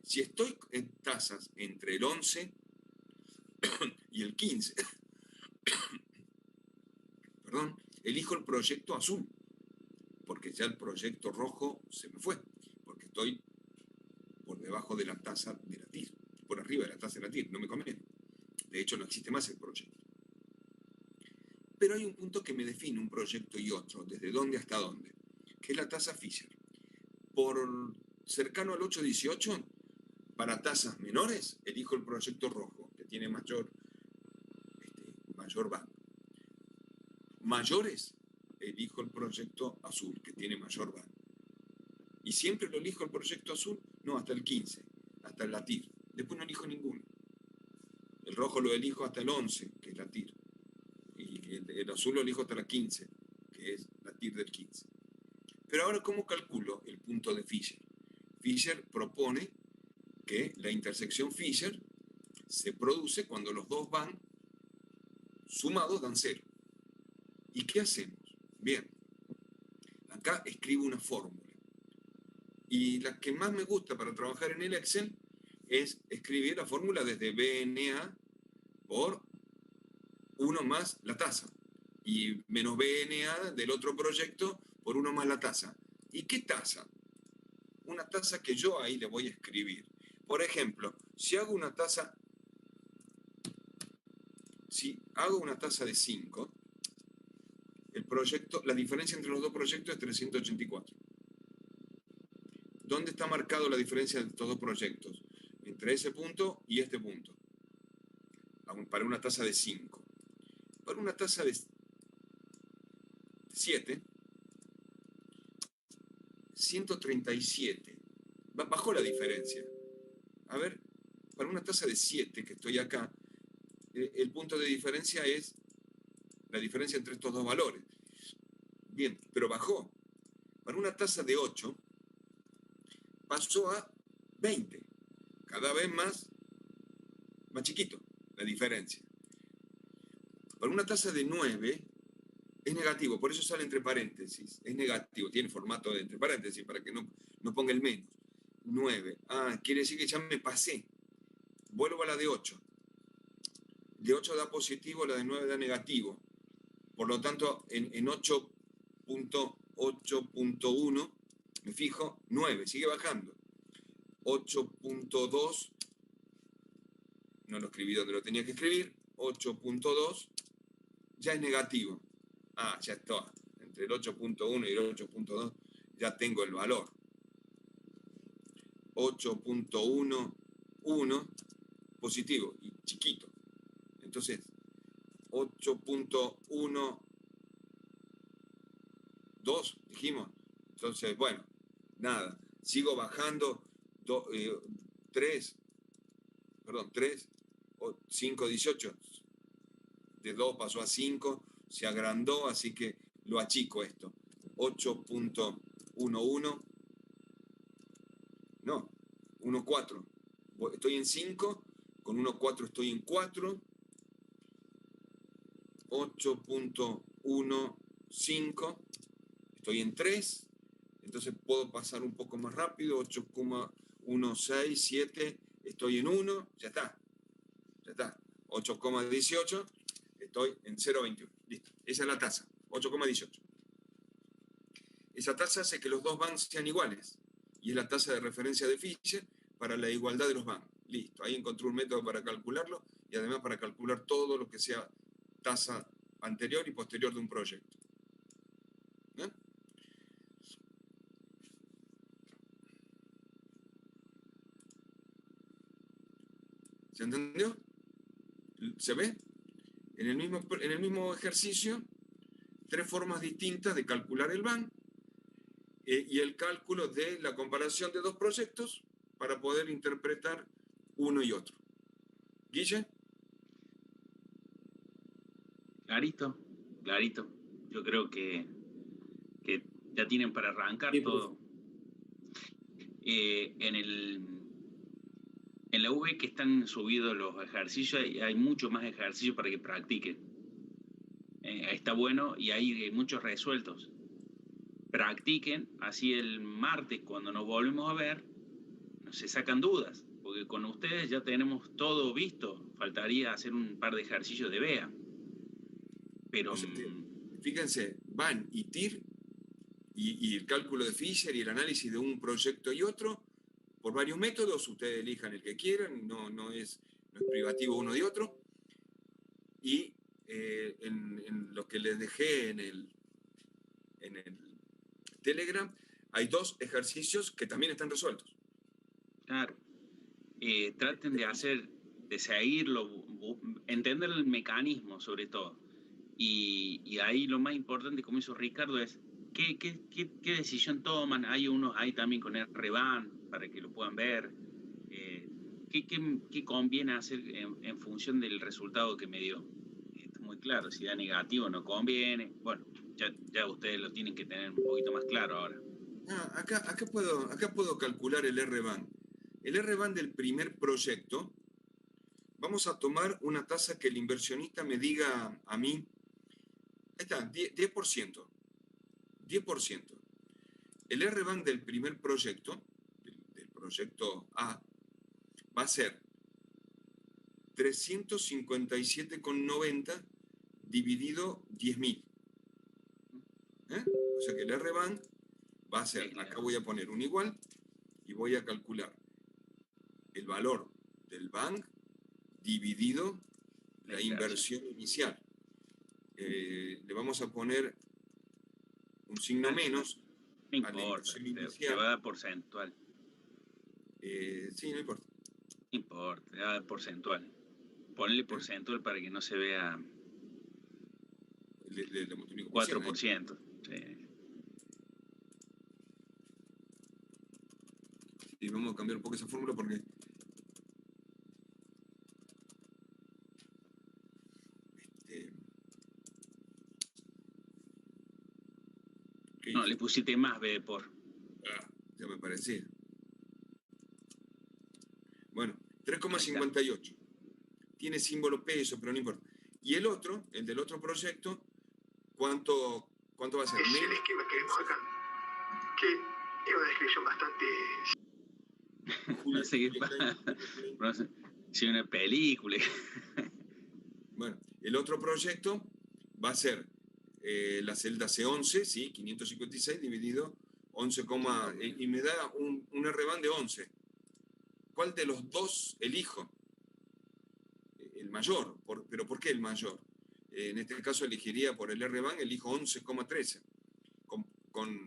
Si estoy en tasas entre el 11 y el 15, perdón, elijo el proyecto azul, porque ya el proyecto rojo se me fue, porque estoy por debajo de la tasa de la TIR, por arriba de la tasa de la TIR, no me conviene. De hecho, no existe más el proyecto. Pero hay un punto que me define un proyecto y otro, desde dónde hasta dónde, que es la tasa Fisher. Por cercano al 8,18, para tasas menores, elijo el proyecto rojo, que tiene mayor band. Mayores, elijo el proyecto azul, que tiene mayor band. Y siempre lo elijo el proyecto azul, no, hasta el 15, hasta la TIR. Después no elijo ninguno. El rojo lo elijo hasta el 11, que es la TIR. Y el azul lo elijo hasta la 15, que es la TIR del 15. Pero ahora, ¿cómo calculo el punto de Fisher? Fisher propone que la intersección Fisher se produce cuando los dos van sumados dan 0. ¿Y qué hacemos? Bien, acá escribo una fórmula. Y la que más me gusta para trabajar en el Excel es escribir la fórmula desde BNA por 1 más la tasa. Y menos BNA del otro proyecto por 1 más la tasa. ¿Y qué tasa? Una tasa que yo ahí le voy a escribir. Por ejemplo, si hago una tasa de 5, el proyecto, la diferencia entre los dos proyectos es 384. ¿Dónde está marcado la diferencia de estos dos proyectos? Entre ese punto y este punto. Para una tasa de 5. Para una tasa de 7, 137. Bajó la diferencia. A ver, para una tasa de 7, que estoy acá, el punto de diferencia es la diferencia entre estos dos valores. Bien, pero bajó. Para una tasa de 8, pasó a 20. Cada vez más chiquito la diferencia. Para una tasa de 9, es negativo, por eso sale entre paréntesis. Es negativo, tiene formato de entre paréntesis para que no ponga el menos. 9. Quiere decir que ya me pasé. Vuelvo a la de 8. De 8 da positivo, la de 9 da negativo. Por lo tanto, en 8.8.1, me fijo, 9, sigue bajando. 8.2, no lo escribí donde lo tenía que escribir. 8.2, ya es negativo. Ya está. Entre el 8.1 y el 8.2 ya tengo el valor. 8.11 positivo y chiquito. Entonces, 8.12 dijimos. Entonces, bueno, nada. Sigo bajando 3, 5, 18. De 2 pasó a 5, se agrandó, así que lo achico esto. 8.11, no, 1.4. Estoy en 5, con 1.4 estoy en 4. 8.15, estoy en 3. Entonces puedo pasar un poco más rápido. 8.167, estoy en 1. Ya está. 8.18, estoy en 0.21. Listo. Esa es la tasa. 8.18. Esa tasa hace que los dos bands sean iguales. Y es la tasa de referencia de Fisher para la igualdad de los bands. Listo. Ahí encontré un método para calcularlo y además para calcular todo lo que sea tasa anterior y posterior de un proyecto. ¿Eh? ¿Se entendió? ¿Se ve? En el mismo ejercicio, 3 formas distintas de calcular el BAN y el cálculo de la comparación de 2 proyectos para poder interpretar uno y otro. ¿Guille? Clarito, clarito. Yo creo que ya tienen para arrancar Sí, todo. En la UV que están subidos los ejercicios, hay mucho más ejercicio para que practiquen. Está bueno y hay muchos resueltos. Practiquen, así el martes cuando nos volvemos a ver, no se sacan dudas, porque con ustedes ya tenemos todo visto. Faltaría hacer un par de ejercicios de BEA. Pero O sea, fíjense, BAN y TIR y el cálculo de Fisher y el análisis de un proyecto y otro, por varios métodos, ustedes elijan el que quieran, no es privativo uno de otro. Y en lo que les dejé en el Telegram, hay 2 ejercicios que también están resueltos. claro, traten de seguirlo, entender el mecanismo sobre todo. Y ahí lo más importante, como hizo Ricardo, es qué decisión toman. Hay unos ahí también con el RBAN para que lo puedan ver. ¿Qué conviene hacer en función del resultado que me dio? Está muy claro, si da negativo no conviene. Bueno, ya ustedes lo tienen que tener un poquito más claro ahora. Acá puedo calcular el RBAN. El RBAN del primer proyecto, vamos a tomar una tasa que el inversionista me diga a mí, ahí está, 10%. 10%. El RBAN del primer proyecto, del proyecto A, va a ser 357,90 dividido 10.000. O sea que el RBAN va a ser, acá voy a poner un igual y voy a calcular el valor del BAN dividido la inversión inicial. Le vamos a poner un signo menos. No importa, te va a dar porcentual. Sí, no importa. No importa, te va a dar porcentual. Ponle porcentual para que no se vea Le multiplico 4%. Sí. Y vamos a cambiar un poco esa fórmula porque no, le pusiste más B por. Ya me parecía. Bueno, 3,58. Tiene símbolo peso, pero no importa. Y el otro, el del otro proyecto, ¿cuánto va a ser? Es el esquema que vemos acá, que es una descripción bastante... No sé qué pasa. Si una película. Bueno, el otro proyecto va a ser la celda C11, ¿sí? 556 dividido 11, y me da un RBAN de 11. ¿Cuál de los dos elijo? El mayor. ¿Pero por qué el mayor? En este caso elegiría por el RBAN, elijo 11,13 con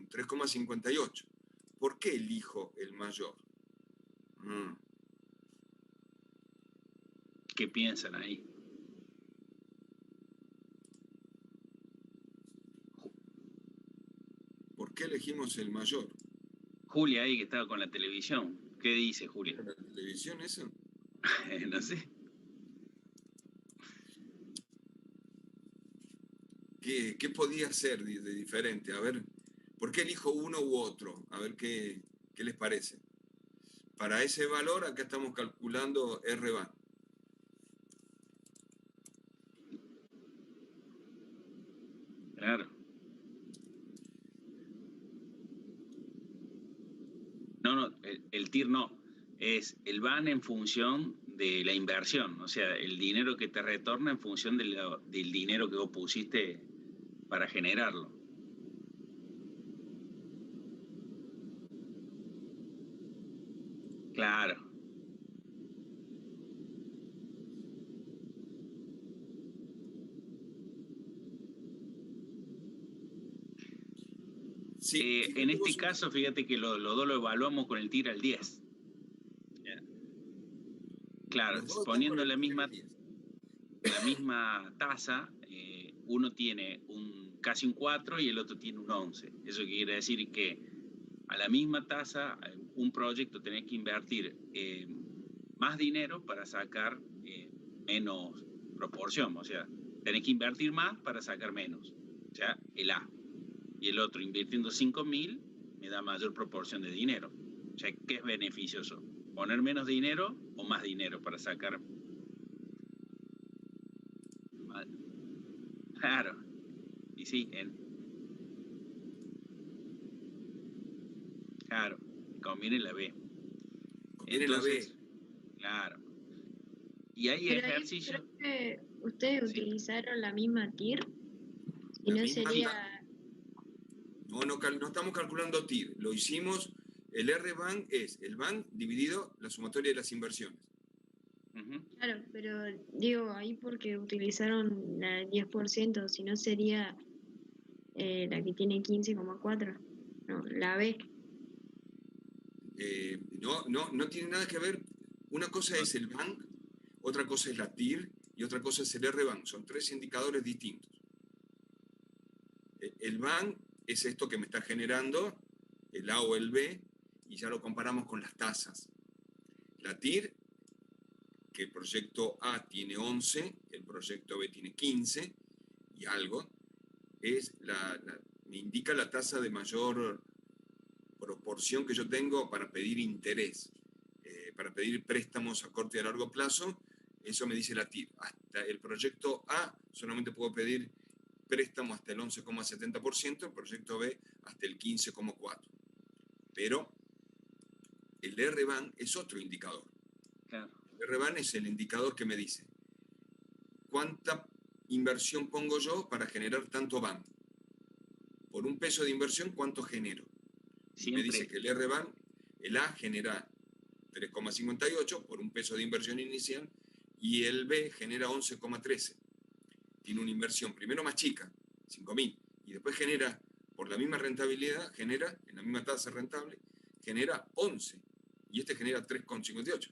3,58. ¿Por qué elijo el mayor? ¿Qué piensan ahí? ¿Por qué elegimos el mayor? Julia ahí que estaba con la televisión. ¿Qué dice Julia? ¿La televisión eso? No sé. ¿Qué podía ser de diferente? A ver, ¿por qué elijo uno u otro? A ver qué les parece. Para ese valor, acá estamos calculando RBAN. Claro. No, el TIR no. Es el BAN en función de la inversión. O sea, el dinero que te retorna en función del dinero que vos pusiste para generarlo. Claro. Sí, en este caso, fíjate que los dos lo evaluamos con el TIR al 10. Claro, Los dos están poniendo con el la misma, 10. la misma tasa, uno tiene casi un 4 y el otro tiene un 11. Eso quiere decir que a la misma tasa, un proyecto tenés que invertir más dinero para sacar menos proporción. O sea, tenés que invertir más para sacar menos. O sea, el A. Y el otro, invirtiendo 5.000, me da mayor proporción de dinero. O sea, ¿qué es beneficioso? ¿Poner menos dinero o más dinero para sacar? Claro. Y sí, claro, conviene la B. Conviene Entonces, la B. claro. Y hay Pero ahí ejercicios. creo que ustedes Sí. utilizaron la misma TIR y La no misma sería... No estamos calculando TIR. Lo hicimos, el R-BAN es el BAN dividido la sumatoria de las inversiones. Claro, pero digo ahí porque utilizaron la del 10%, si no sería la que tiene 15,4. No, la B. No tiene nada que ver. Una cosa es el BAN, otra cosa es la TIR y otra cosa es el R-BAN. Son 3 indicadores distintos. El BAN es esto que me está generando el A o el B y ya lo comparamos con las tasas. La TIR, que el proyecto A tiene 11, el proyecto B tiene 15 y algo, me indica la tasa de mayor proporción que yo tengo para pedir interés, para pedir préstamos a corto y a largo plazo. Eso me dice la TIR. Hasta el proyecto A solamente puedo pedir préstamo hasta el 11,70%, el proyecto B hasta el 15,4%. Pero el R-BAN es otro indicador. Claro. El R-BAN es el indicador que me dice cuánta inversión pongo yo para generar tanto BAN. Por un peso de inversión, ¿cuánto genero? Y me dice que el R-BAN, el A genera 3,58 por un peso de inversión inicial y el B genera 11,13. Tiene una inversión primero más chica, 5.000, y después genera, por la misma rentabilidad, genera, en la misma tasa rentable, genera 11, y este genera 3,58.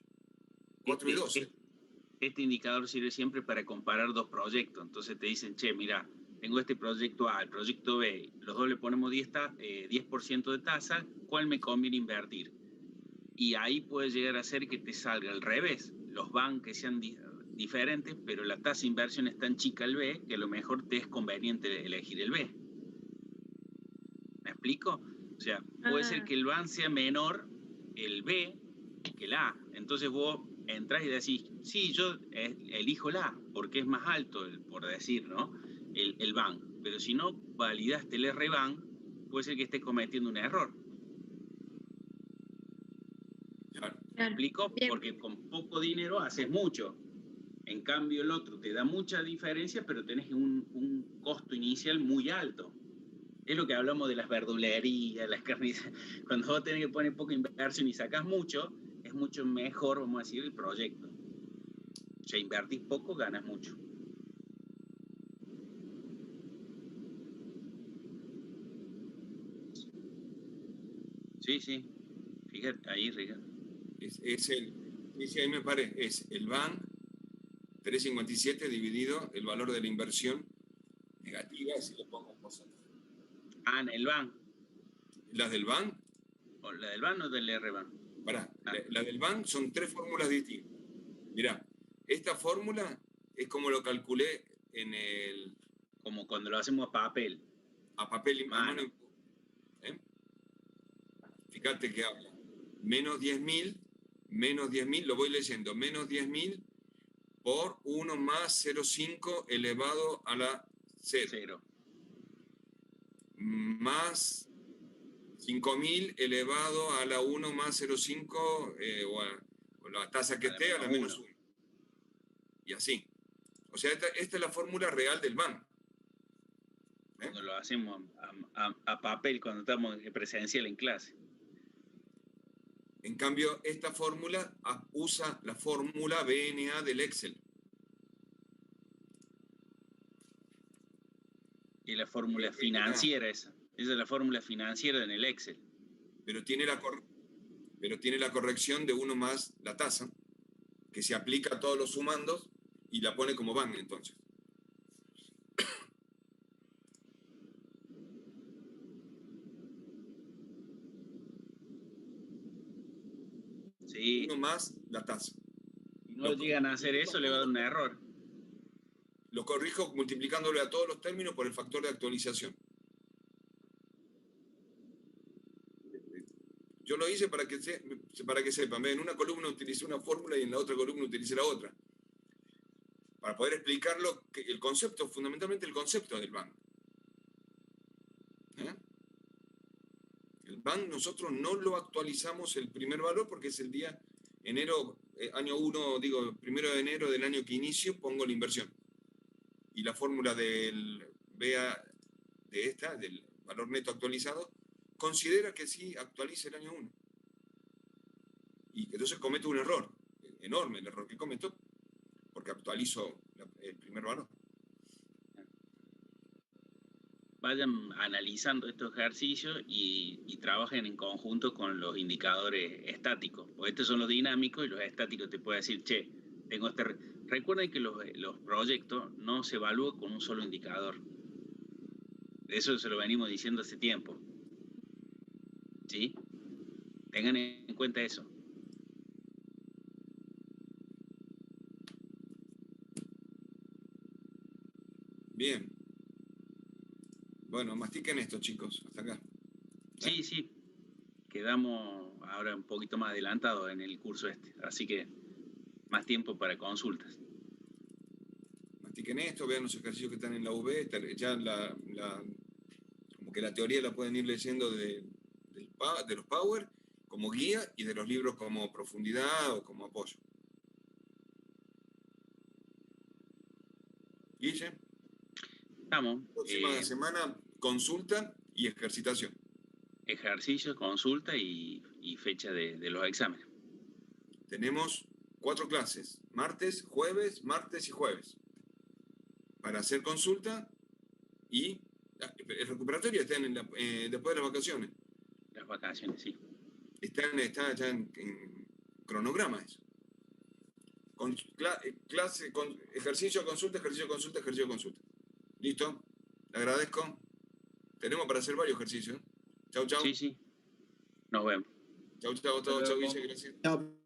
4 y 12. Este indicador sirve siempre para comparar dos proyectos. Entonces te dicen, che, mira, tengo este proyecto A, el proyecto B, los dos le ponemos 10% de tasa, ¿cuál me conviene invertir? Y ahí puede llegar a ser que te salga al revés, los bancos que sean diferentes, pero la tasa de inversión es tan chica el B que a lo mejor te es conveniente elegir el B. ¿Me explico? O sea, puede ser que el BAN sea menor el B que el A. Entonces vos entrás y decís, sí, yo elijo el A porque es más alto, por decir, ¿no? El BAN. Pero si no validaste el R-BAN, puede ser que estés cometiendo un error. ¿Me explico? Porque con poco dinero haces mucho. En cambio, el otro te da mucha diferencia, pero tenés un costo inicial muy alto. Es lo que hablamos de las verdulerías, las carnicerías. Cuando vos tenés que poner poca inversión y sacás mucho, es mucho mejor, vamos a decir, el proyecto. O sea, invertís poco, ganas mucho. Sí. Fíjate, ahí, Ricardo. Ahí me parece, es el BAN 3,57 dividido el valor de la inversión negativa, si le pongo un porcentaje. Ah, en el BAN. ¿Las del BAN? ¿O la del BAN o del R-BAN? La del BAN son 3 fórmulas distintas. Mirá, esta fórmula es como lo calculé en el... Como cuando lo hacemos a papel. A papel y mano. ¿Eh? Fíjate que habla. Menos 10.000, lo voy leyendo, menos 10.000 por 1 más 0,5 elevado a la 0. Más 5.000 elevado a la 1 más 0,5 o la tasa que esté a la menos 1. Y así. O sea, esta es la fórmula real del BAN. Cuando lo hacemos a papel, cuando estamos presencial en clase. En cambio, esta fórmula usa la fórmula BNA del Excel. Y la fórmula financiera esa. Esa es la fórmula financiera en el Excel. Pero tiene la corrección de 1 más la tasa, que se aplica a todos los sumandos y la pone como van entonces. Sí. Uno más la tasa. Si no llegan a hacer eso, le va a dar un error. Lo corrijo multiplicándole a todos los términos por el factor de actualización. Yo lo hice para que sepan. En una columna utilicé una fórmula y en la otra columna utilicé la otra. Para poder explicarlo, el concepto, fundamentalmente el concepto del BAN. El BAN nosotros no lo actualizamos el primer valor porque es el día enero, año 1, digo, 1 de enero del año que inicio, pongo la inversión. Y la fórmula del BA del valor neto actualizado, considera que sí actualiza el año 1. Y que entonces cometo un error, enorme el error que cometo, porque actualizo el primer valor. Vayan analizando estos ejercicios y trabajen en conjunto con los indicadores estáticos. Porque estos son los dinámicos y los estáticos te pueden decir, che, tengo este... Recuerden que los proyectos no se evalúan con un solo indicador. Eso se lo venimos diciendo hace tiempo. ¿Sí? Tengan en cuenta eso. Bien. Bueno, mastiquen esto, chicos. Hasta acá. Sí, sí. Quedamos ahora un poquito más adelantados en el curso este. Así que más tiempo para consultas. Mastiquen esto, vean los ejercicios que están en la UV. Ya como que la teoría la pueden ir leyendo de los Power como guía y de los libros como profundidad o como apoyo. Guille. Estamos. Próxima semana, consulta y ejercitación. Ejercicio, consulta y fecha de los exámenes. Tenemos 4 clases, martes, martes y jueves. Para hacer consulta y el recuperatorio está después de las vacaciones. Las vacaciones, sí. Está ya en cronograma eso. Clase, ejercicio, consulta, ejercicio, consulta, ejercicio, consulta. ¿Listo? Le agradezco. Tenemos para hacer varios ejercicios. Chau, chau. Sí, sí. Nos vemos. Chau, chau, chau, chau, Guille, gracias. Chao.